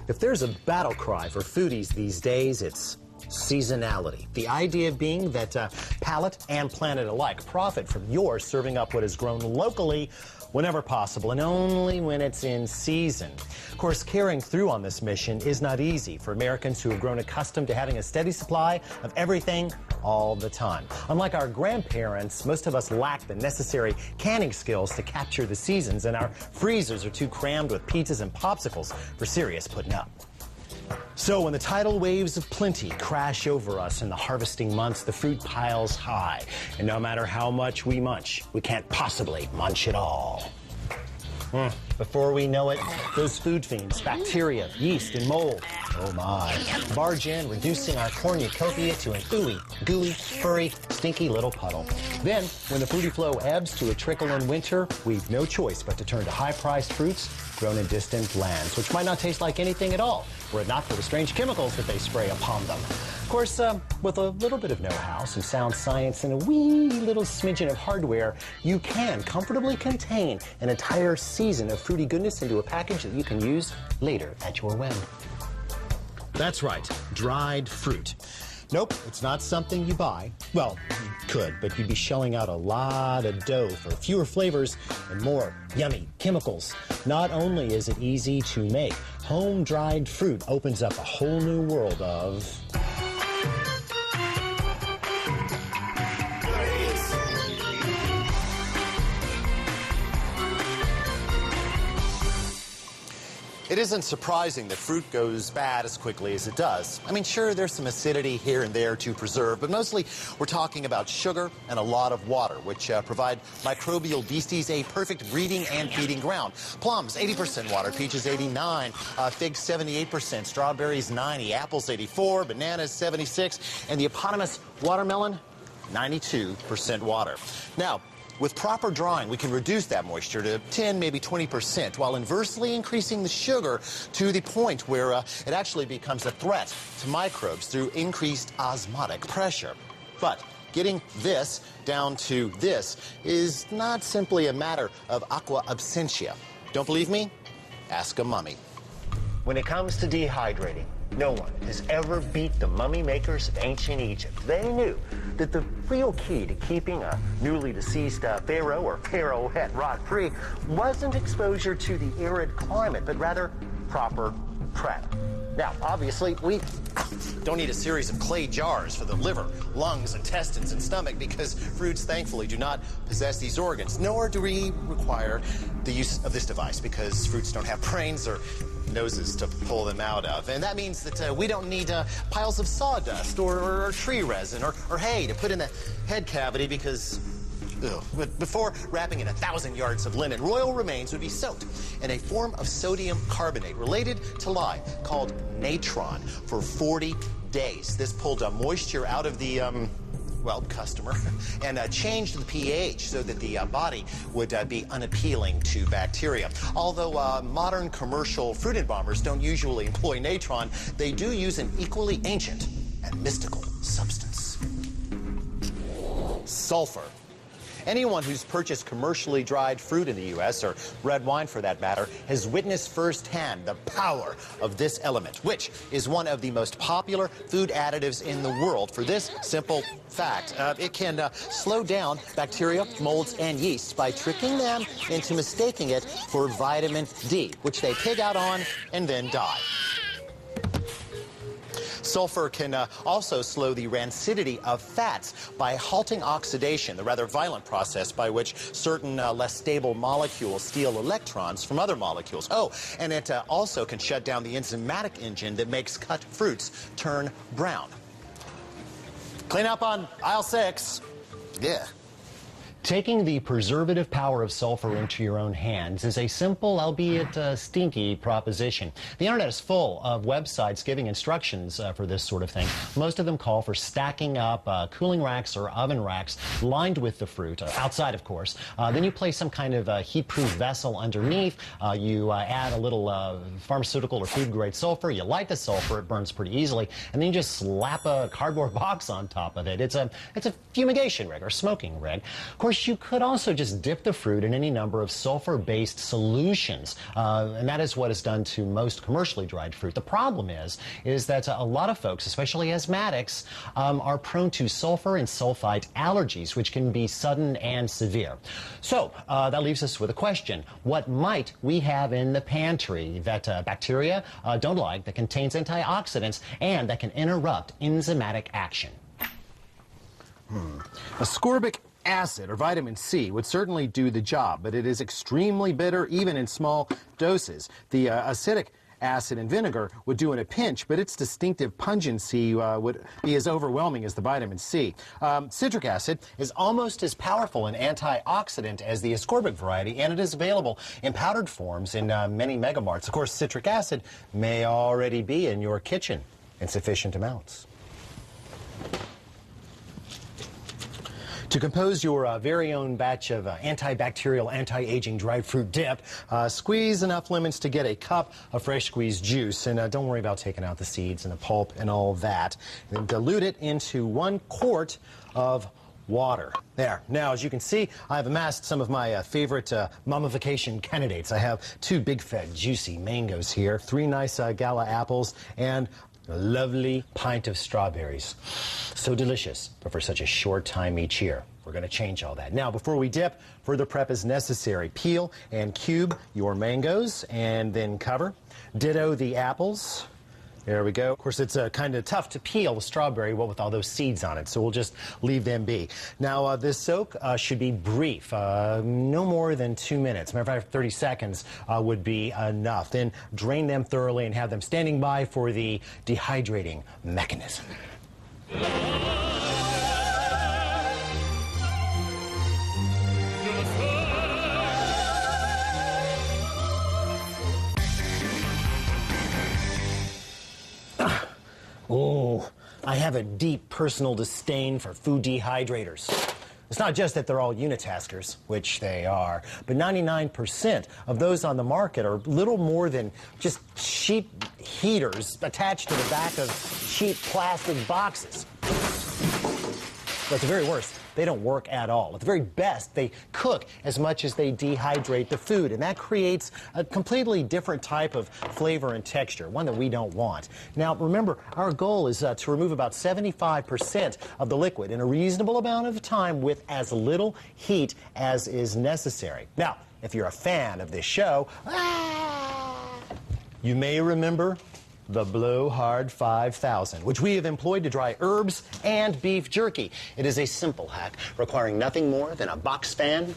If there's a battle cry for foodies these days, it's seasonality. The idea being that palate and planet alike profit from your serving up what is grown locally whenever possible and only when it's in season. Of course, carrying through on this mission is not easy for Americans who have grown accustomed to having a steady supply of everything all the time. Unlike our grandparents, most of us lack the necessary canning skills to capture the seasons, and our freezers are too crammed with pizzas and popsicles for serious putting up. So when the tidal waves of plenty crash over us in the harvesting months, the fruit piles high. And no matter how much we munch, we can't possibly munch it all. Before we know it, those food fiends, bacteria, yeast, and mold, oh my, barge in, reducing our cornucopia to an ooey, gooey, furry, stinky little puddle. Then, when the fruity flow ebbs to a trickle in winter, we've no choice but to turn to high-priced fruits grown in distant lands, which might not taste like anything at all, were it not for the strange chemicals that they spray upon them. Of course, with a little bit of know-how, some sound science, and a wee little smidgen of hardware, you can comfortably contain an entire season of fruity goodness into a package that you can use later at your whim. That's right, dried fruit. Nope, it's not something you buy. Well, you could, but you'd be shelling out a lot of dough for fewer flavors and more yummy chemicals. Not only is it easy to make, home-dried fruit opens up a whole new world of... It isn't surprising that fruit goes bad as quickly as it does. I mean, sure, there's some acidity here and there to preserve, but mostly we're talking about sugar and a lot of water, which provide microbial beasties a perfect breeding and feeding ground. Plums, 80% water, peaches, 89, figs, 78%, strawberries, 90, apples, 84, bananas, 76, and the eponymous watermelon, 92% water. Now, with proper drying, we can reduce that moisture to 10, maybe 20%, while inversely increasing the sugar to the point where it actually becomes a threat to microbes through increased osmotic pressure. But getting this down to this is not simply a matter of aqua absentia. Don't believe me? Ask a mummy. When it comes to dehydrating, no one has ever beat the mummy makers of ancient Egypt. They knew that the real key to keeping a newly deceased pharaoh or pharaohette rot-free wasn't exposure to the arid climate, but rather proper prep. Now, obviously, we don't need a series of clay jars for the liver, lungs, intestines, and stomach because fruits, thankfully, do not possess these organs, nor do we require the use of this device because fruits don't have brains or noses to pull them out of. And that means that we don't need piles of sawdust or tree resin or hay to put in the head cavity because... But before wrapping in 1,000 yards of linen, royal remains would be soaked in a form of sodium carbonate related to lye called natron for 40 days. This pulled moisture out of the, customer and changed the pH so that the body would be unappealing to bacteria. Although modern commercial fruit embalmers don't usually employ natron, they do use an equally ancient and mystical substance. Sulfur. Anyone who's purchased commercially dried fruit in the U.S., or red wine for that matter, has witnessed firsthand the power of this element, which is one of the most popular food additives in the world for this simple fact. It can slow down bacteria, molds, and yeasts by tricking them into mistaking it for vitamin D, which they pig out on and then die. Sulfur can also slow the rancidity of fats by halting oxidation, the rather violent process by which certain less stable molecules steal electrons from other molecules. Oh, and it also can shut down the enzymatic engine that makes cut fruits turn brown. Clean up on aisle 6. Yeah. Taking the preservative power of sulfur into your own hands is a simple, albeit stinky, proposition. The internet is full of websites giving instructions for this sort of thing. Most of them call for stacking up cooling racks or oven racks lined with the fruit, outside of course. Then you place some kind of heat-proof vessel underneath. You add a little pharmaceutical or food-grade sulfur. You light the sulfur. It burns pretty easily. And then you just slap a cardboard box on top of it. It's a fumigation rig or smoking rig. Of course, course, you could also just dip the fruit in any number of sulfur-based solutions, and that is what is done to most commercially dried fruit. The problem is that a lot of folks, especially asthmatics, are prone to sulfur and sulfite allergies, which can be sudden and severe. So that leaves us with a question. What might we have in the pantry that bacteria don't like, that contains antioxidants, and that can interrupt enzymatic action? Ascorbic acid, or vitamin C, would certainly do the job, but it is extremely bitter even in small doses. The acidic acid in vinegar would do in a pinch, but its distinctive pungency would be as overwhelming as the vitamin C. Citric acid is almost as powerful an antioxidant as the ascorbic variety, and it is available in powdered forms in many megamarts. Of course, citric acid may already be in your kitchen in sufficient amounts. To compose your very own batch of antibacterial, anti-aging dried fruit dip, squeeze enough lemons to get a cup of fresh squeezed juice. And don't worry about taking out the seeds and the pulp and all that. And then dilute it into 1 quart of water. There. Now, as you can see, I've amassed some of my favorite mummification candidates. I have 2 big, fat, juicy mangoes here, 3 nice gala apples, and a lovely pint of strawberries. So delicious, but for such a short time each year. We're going to change all that. Now, before we dip, further prep is necessary. Peel and cube your mangoes and then cover. Ditto the apples. There we go. Of course, it's kind of tough to peel the strawberry with all those seeds on it, so we'll just leave them be. Now, this soak should be brief, no more than 2 minutes. Matter of fact, 30 seconds would be enough. Then drain them thoroughly and have them standing by for the dehydrating mechanism. Oh, I have a deep personal disdain for food dehydrators. It's not just that they're all unitaskers, which they are, but 99% of those on the market are little more than just cheap heaters attached to the back of cheap plastic boxes. But at the very worst, they don't work at all. At the very best, they cook as much as they dehydrate the food, and that creates a completely different type of flavor and texture, one that we don't want. Now, remember, our goal is to remove about 75% of the liquid in a reasonable amount of time with as little heat as is necessary. Now, if you're a fan of this show, you may remember the Blowhard 5000, which we have employed to dry herbs and beef jerky. It is a simple hack requiring nothing more than a box fan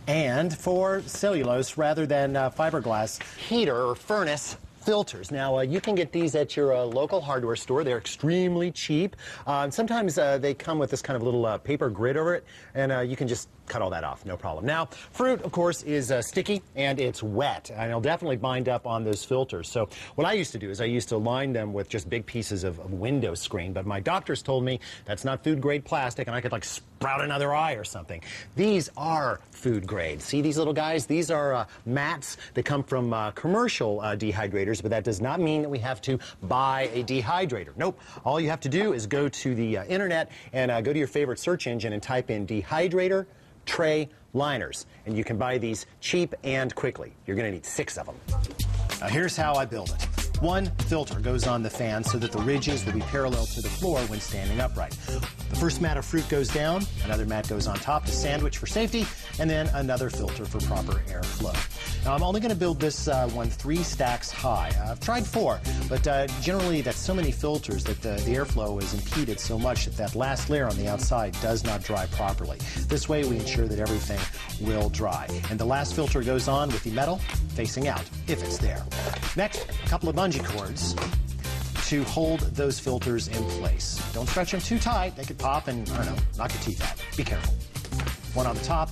and for cellulose rather than fiberglass heater or furnace filters. Now, you can get these at your local hardware store. They're extremely cheap. Sometimes they come with this kind of little paper grid over it, and you can just cut all that off, no problem. Now, fruit, of course, is sticky and it's wet, and it'll definitely bind up on those filters. So what I used to do is I used to line them with just big pieces of window screen, but my doctors told me that's not food-grade plastic, and I could, like, sprout another eye or something. These are food grade. See these little guys? These are mats that come from commercial dehydrators, but that does not mean that we have to buy a dehydrator. Nope. All you have to do is go to the internet and go to your favorite search engine and type in dehydrator tray liners, and you can buy these cheap and quickly. You're going to need 6 of them. Now, here's how I build it. 1 filter goes on the fan so that the ridges will be parallel to the floor when standing upright. The first mat of fruit goes down, another mat goes on top to sandwich for safety, and then another filter for proper airflow. Now, I'm only going to build this one 3 stacks high. I've tried 4, but generally that's so many filters that the airflow is impeded so much that that last layer on the outside does not dry properly. This way we ensure that everything will dry. And the last filter goes on with the metal facing out, if it's there. Next, a couple of bungee cords to hold those filters in place. Don't stretch them too tight. They could pop and, I don't know, knock your teeth out. Be careful. 1 on the top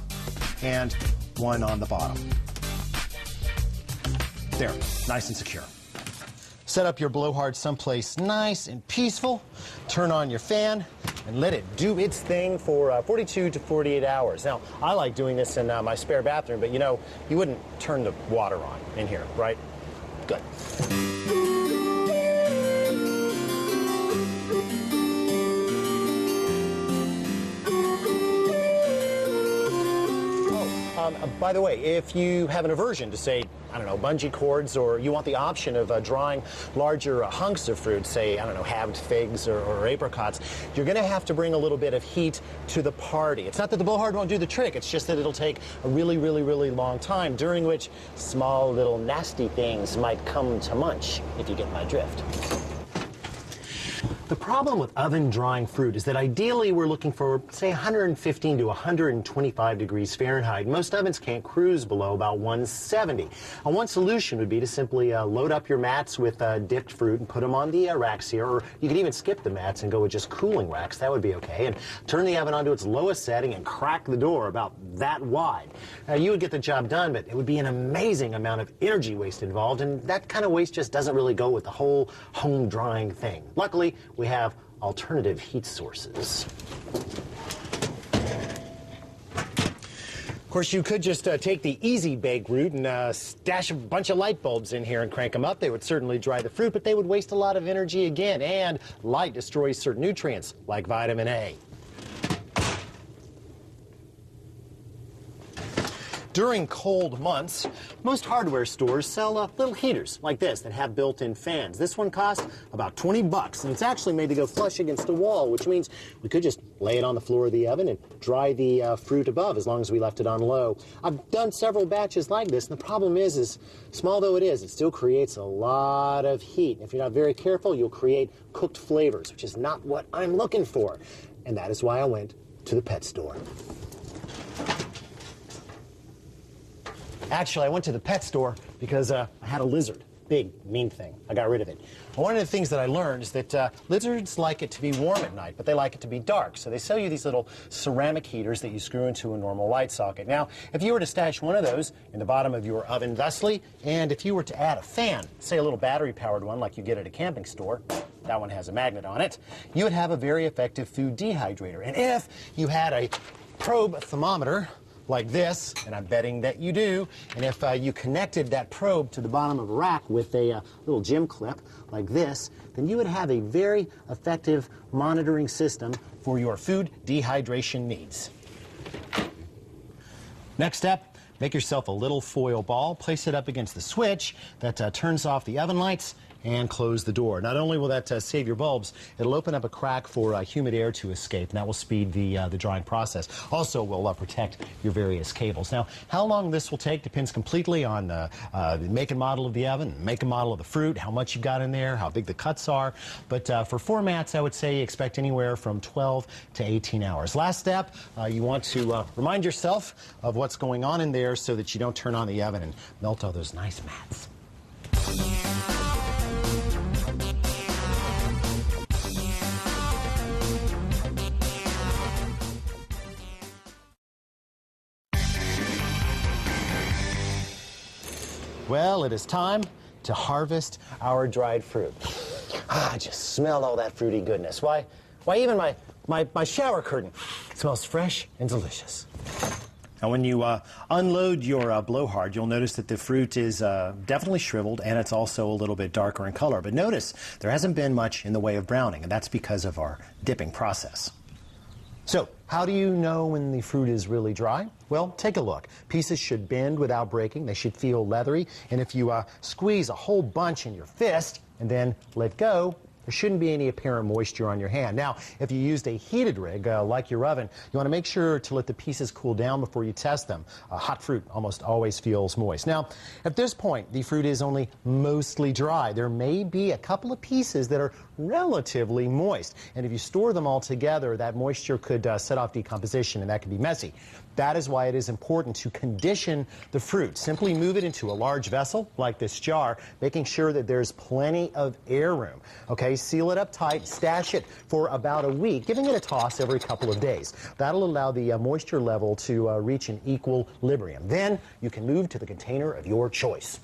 and 1 on the bottom. There, nice and secure. Set up your blowhard someplace nice and peaceful. Turn on your fan and let it do its thing for 42 to 48 hours. Now, I like doing this in my spare bathroom, but you know, you wouldn't turn the water on in here, right? Good. By the way, if you have an aversion to, say, I don't know, bungee cords, or you want the option of drying larger hunks of fruit, say, I don't know, halved figs or apricots, you're going to have to bring a little bit of heat to the party. It's not that the blowhard won't do the trick, it's just that it'll take a really, really, really long time, during which small little nasty things might come to munch, if you get my drift. The problem with oven drying fruit is that ideally we're looking for, say, 115 to 125 degrees Fahrenheit. Most ovens can't cruise below about 170. One solution would be to simply load up your mats with dipped fruit and put them on the racks here, or you could even skip the mats and go with just cooling racks. That would be okay. And turn the oven onto its lowest setting and crack the door about that wide. You would get the job done, but it would be an amazing amount of energy waste involved, and that kind of waste just doesn't really go with the whole home drying thing. Luckily, we have alternative heat sources. Of course, you could just take the easy bake route and stash a bunch of light bulbs in here and crank them up. They would certainly dry the fruit, but they would waste a lot of energy again, and light destroys certain nutrients like vitamin A. During cold months, most hardware stores sell little heaters like this that have built-in fans. This one costs about 20 bucks, and it's actually made to go flush against the wall, which means we could just lay it on the floor of the oven and dry the fruit above as long as we left it on low. I've done several batches like this, and the problem is small though it is, it still creates a lot of heat. If you're not very careful, you'll create cooked flavors, which is not what I'm looking for. And that is why I went to the pet store. Actually, I went to the pet store because I had a lizard. Big, mean thing. I got rid of it. One of the things that I learned is that lizards like it to be warm at night, but they like it to be dark. So they sell you these little ceramic heaters that you screw into a normal light socket. Now, if you were to stash one of those in the bottom of your oven thusly, and if you were to add a fan, say a little battery-powered one like you get at a camping store, that one has a magnet on it, you would have a very effective food dehydrator. And if you had a probe thermometer like this, and I'm betting that you do, and if you connected that probe to the bottom of a rack with a little gym clip like this, then you would have a very effective monitoring system for your food dehydration needs. Next step, make yourself a little foil ball, place it up against the switch that turns off the oven lights, and close the door. Not only will that save your bulbs, it'll open up a crack for humid air to escape, and that will speed the drying process. Also will protect your various cables. Now, how long this will take depends completely on the make and model of the oven, make and model of the fruit, how much you've got in there, how big the cuts are. But for formats, I would say expect anywhere from 12 to 18 hours. Last step, you want to remind yourself of what's going on in there so that you don't turn on the oven and melt all those nice mats. Well, it is time to harvest our dried fruit. I just smell all that fruity goodness. Why even my shower curtain smells fresh and delicious. Now, when you unload your blowhard, you'll notice that the fruit is definitely shriveled, and it's also a little bit darker in color. But notice there hasn't been much in the way of browning, and that's because of our dipping process. So, how do you know when the fruit is really dry? Well, take a look. Pieces should bend without breaking. They should feel leathery. And if you squeeze a whole bunch in your fist and then let go, there shouldn't be any apparent moisture on your hand. Now, if you used a heated rig, like your oven, you want to make sure to let the pieces cool down before you test them. Hot fruit almost always feels moist. Now, at this point, the fruit is only mostly dry. There may be a couple of pieces that are relatively moist. And if you store them all together, that moisture could set off decomposition, and that could be messy. That is why it is important to condition the fruit. Simply move it into a large vessel, like this jar, making sure that there's plenty of air room. Okay, seal it up tight, stash it for about a week, giving it a toss every couple of days. That'll allow the moisture level to reach an equilibrium. Then you can move to the container of your choice.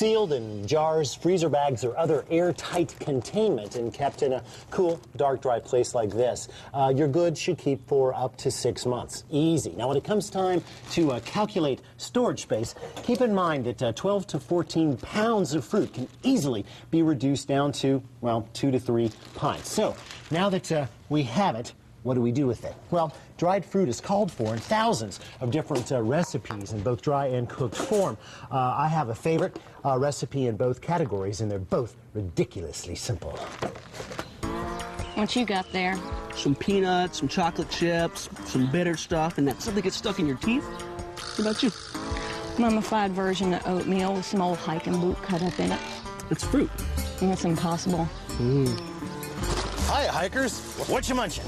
sealed in jars, freezer bags, or other airtight containment and kept in a cool, dark, dry place like this, your goods should keep for up to 6 months. Easy. Now, when it comes time to calculate storage space, keep in mind that 12 to 14 pounds of fruit can easily be reduced down to, well, 2 to 3 pints. So, now that we have it, what do we do with it? Well, dried fruit is called for in thousands of different recipes in both dry and cooked form. I have a favorite recipe in both categories, and they're both ridiculously simple. What you got there? Some peanuts, some chocolate chips, some bitter stuff, and that something gets stuck in your teeth. What about you? Mummified version of oatmeal with some old hiking boot cut up in it. It's fruit. And it's impossible. Hi, hikers. What you munching?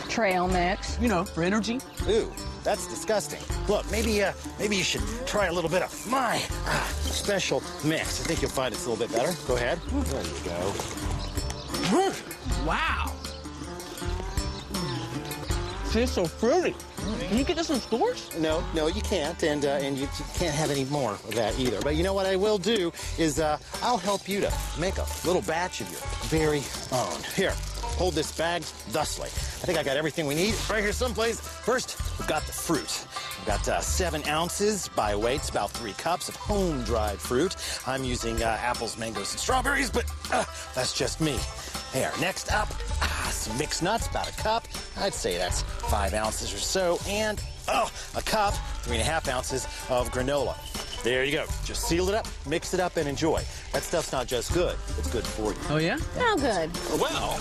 Trail mix. You know, for energy. Ooh, that's disgusting. Look, maybe you should try a little bit of my special mix. I think you'll find it's a little bit better. Go ahead. There you go. Wow. Tastes so fruity. Can you get this in stores? No, you can't, and you can't have any more of that either. But you know what I will do is I'll help you to make a little batch of your very own. Here, hold this bag thusly. I think I got everything we need right here someplace. First, we've got the fruit. We've got 7 ounces by weight. It's about 3 cups of home-dried fruit. I'm using apples, mangoes, and strawberries, but that's just me. Here, next up, some mixed nuts, about a cup. I'd say that's 5 ounces or so. And, a cup, 3.5 ounces of granola. There you go. Just seal it up, mix it up, and enjoy. That stuff's not just good, it's good for you. Oh, yeah? How good? Well,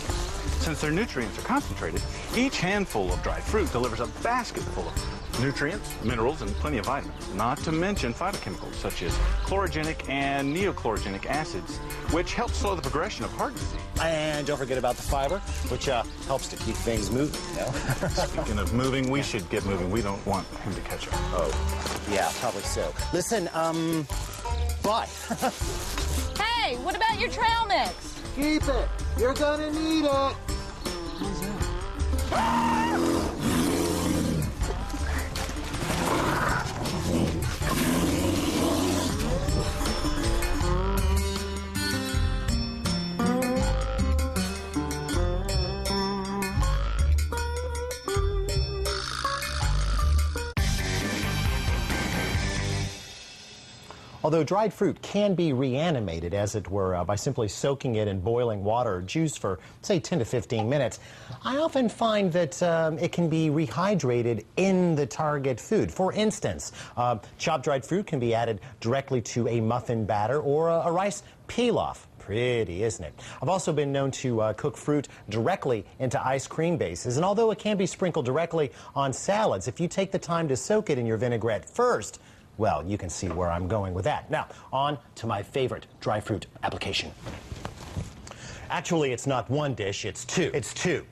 since their nutrients are concentrated, each handful of dried fruit delivers a basket full of nutrients, minerals, and plenty of vitamins, not to mention phytochemicals such as chlorogenic and neochlorogenic acids, which help slow the progression of heart disease. And don't forget about the fiber, which helps to keep things moving, you know? Speaking of moving, we should get moving. We don't want him to catch up. Oh, yeah, probably so. Listen, bye. Hey, what about your trail mix? Keep it. You're gonna need it. Although dried fruit can be reanimated, as it were, by simply soaking it in boiling water or juice for, say, 10 to 15 minutes, I often find that it can be rehydrated in the target food. For instance, chopped dried fruit can be added directly to a muffin batter or a rice pilaf. Pretty, isn't it? I've also been known to cook fruit directly into ice cream bases, and although it can be sprinkled directly on salads, if you take the time to soak it in your vinaigrette first, well, you can see where I'm going with that. Now, on to my favorite dry fruit application. Actually, it's not one dish, it's two. It's two.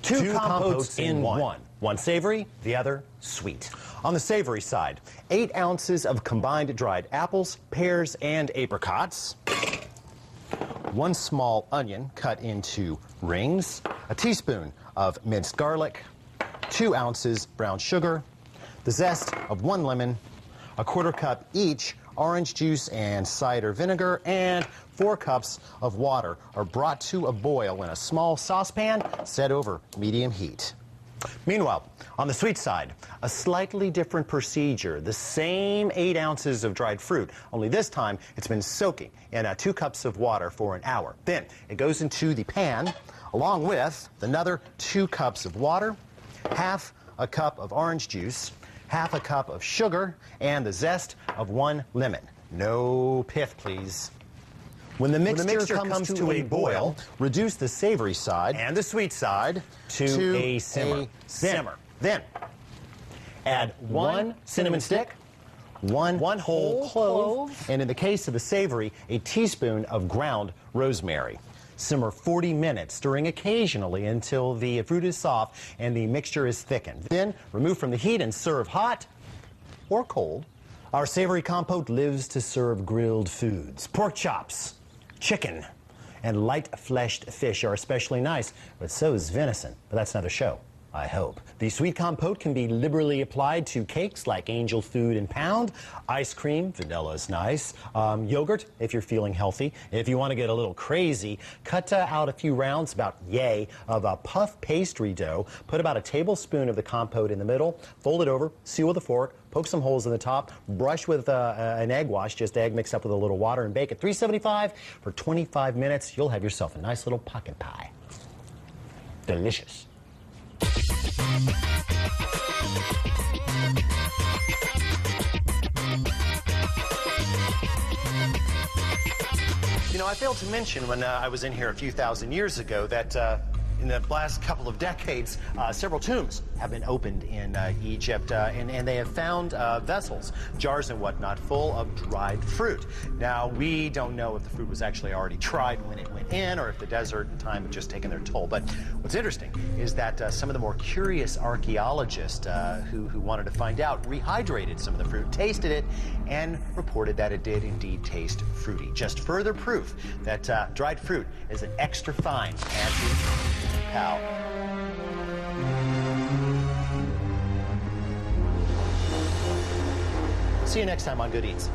Two compotes in one. One savory, the other sweet. On the savory side, 8 ounces of combined dried apples, pears, and apricots. 1 small onion cut into rings. A teaspoon of minced garlic. 2 ounces brown sugar. The zest of 1 lemon. 1/4 cup each orange juice and cider vinegar, and 4 cups of water are brought to a boil in a small saucepan set over medium heat. Meanwhile, on the sweet side, a slightly different procedure. The same 8 ounces of dried fruit, only this time it's been soaking in 2 cups of water for an hour. Then it goes into the pan along with another 2 cups of water, 1/2 cup of orange juice, 1/2 cup of sugar, and the zest of 1 lemon. No pith, please. When the mixture comes to a boil, reduce the savory side and the sweet side to a simmer. Then add 1 cinnamon stick, one whole clove, and in the case of the savory, a teaspoon of ground rosemary. Simmer 40 minutes, stirring occasionally until the fruit is soft and the mixture is thickened. Then remove from the heat and serve hot or cold. Our savory compote lives to serve grilled foods. Pork chops, chicken, and light-fleshed fish are especially nice, but so is venison. But that's another show. I hope. The sweet compote can be liberally applied to cakes like Angel Food and Pound, ice cream, vanilla is nice, yogurt if you're feeling healthy. If you want to get a little crazy, cut out a few rounds, about yay, of puff pastry dough. Put about a tablespoon of the compote in the middle, fold it over, seal with a fork, poke some holes in the top, brush with an egg wash, just egg mixed up with a little water, and bake at 375 for 25 minutes. You'll have yourself a nice little pocket pie. Delicious. You know, I failed to mention when I was in here a few thousand years ago that in the last couple of decades, several tombs have been opened in Egypt, and they have found vessels, jars and whatnot, full of dried fruit. Now, we don't know if the fruit was actually already tried when it went in, or if the desert and time had just taken their toll. But what's interesting is that some of the more curious archaeologists who wanted to find out rehydrated some of the fruit, tasted it, and reported that it did indeed taste fruity. Just further proof that dried fruit is an extra fine anti-pal. See you next time on Good Eats.